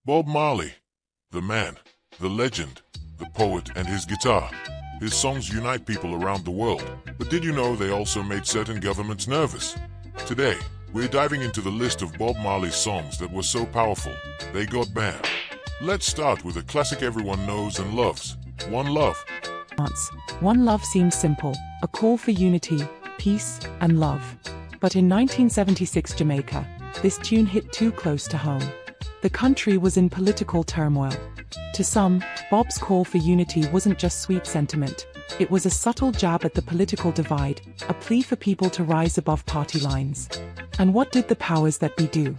Bob Marley, the man, the legend, the poet, and his guitar. His songs unite people around the world, but did you know they also made certain governments nervous? Today, we're diving into the list of Bob Marley's songs that were so powerful, they got banned. Let's start with a classic everyone knows and loves, One Love. One Love seems simple, a call for unity, peace, and love. But in 1976 Jamaica, this tune hit too close to home. The country was in political turmoil. To some, Bob's call for unity wasn't just sweet sentiment. It was a subtle jab at the political divide, a plea for people to rise above party lines. And what did the powers that be do?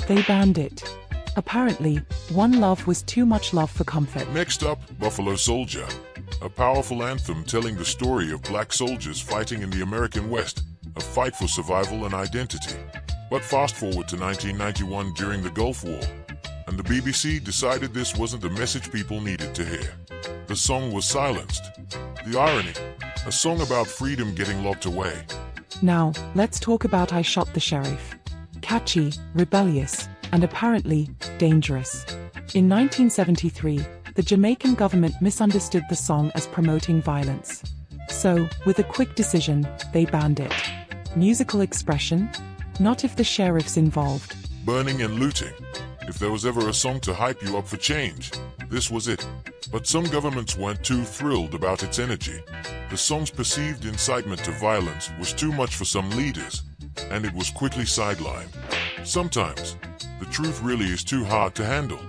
They banned it. Apparently, One Love was too much love for comfort. Next up, Buffalo Soldier, a powerful anthem telling the story of black soldiers fighting in the American West, a fight for survival and identity. But fast forward to 1991 during the Gulf War, and the BBC decided this wasn't the message people needed to hear. The song was silenced. The irony, a song about freedom getting locked away. Now, let's talk about I Shot the Sheriff. Catchy, rebellious, and apparently dangerous. In 1973, the Jamaican government misunderstood the song as promoting violence. So, with a quick decision, they banned it. Musical expression? Not if the sheriff's involved. Burning and looting. If there was ever a song to hype you up for change, this was it. But some governments weren't too thrilled about its energy. The song's perceived incitement to violence was too much for some leaders, and it was quickly sidelined. Sometimes, the truth really is too hard to handle.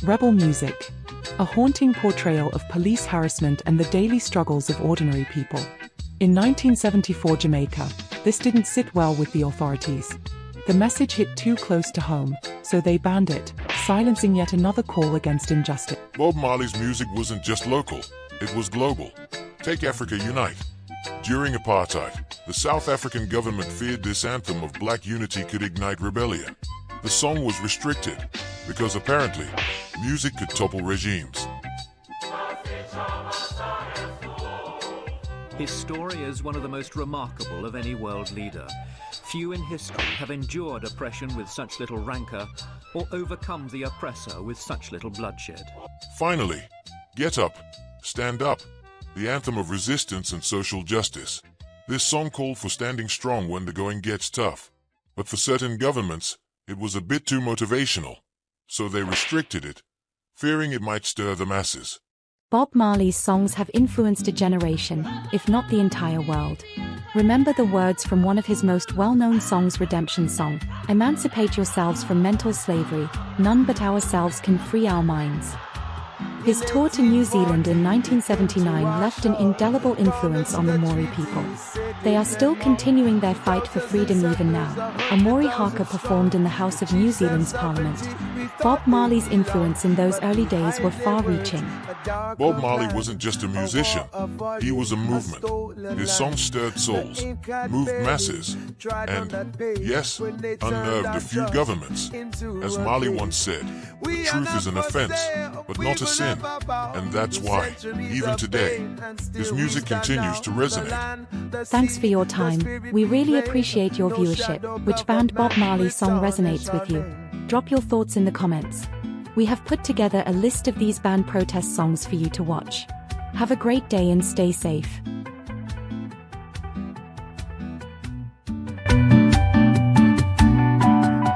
Rebel music. A haunting portrayal of police harassment and the daily struggles of ordinary people. In 1974 Jamaica, this didn't sit well with the authorities. The message hit too close to home, so they banned it, silencing yet another call against injustice. Bob Marley's music wasn't just local, it was global. Take Africa Unite. During apartheid, the South African government feared this anthem of black unity could ignite rebellion. The song was restricted, because apparently, music could topple regimes. His story is one of the most remarkable of any world leader. Few in history have endured oppression with such little rancor, or overcome the oppressor with such little bloodshed. Finally, Get Up, Stand Up, the anthem of resistance and social justice. This song called for standing strong when the going gets tough. But for certain governments, it was a bit too motivational, so they restricted it, fearing it might stir the masses. Bob Marley's songs have influenced a generation, if not the entire world. Remember the words from one of his most well-known songs, Redemption Song: "Emancipate yourselves from mental slavery, none but ourselves can free our minds." His tour to New Zealand in 1979 left an indelible influence on the Maori people. They are still continuing their fight for freedom even now. A Maori haka performed in the House of New Zealand's Parliament. Bob Marley's influence in those early days were far-reaching. Bob Marley wasn't just a musician, he was a movement. His songs stirred souls, moved masses, and, yes, unnerved a few governments. As Marley once said, the truth is an offense, but not a sin. And that's why, even today, his music continues to resonate. Thanks for your time. We really appreciate your viewership. Which band Bob Marley's song resonates with you? Drop your thoughts in the comments. We have put together a list of these band protest songs for you to watch. Have a great day and stay safe.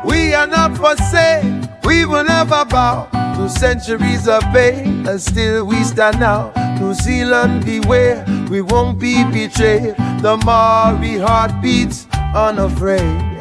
We are not for sale, we will never bow to centuries of pain, and still we stand now. New Zealand beware, we won't be betrayed. The Maori heart beats unafraid.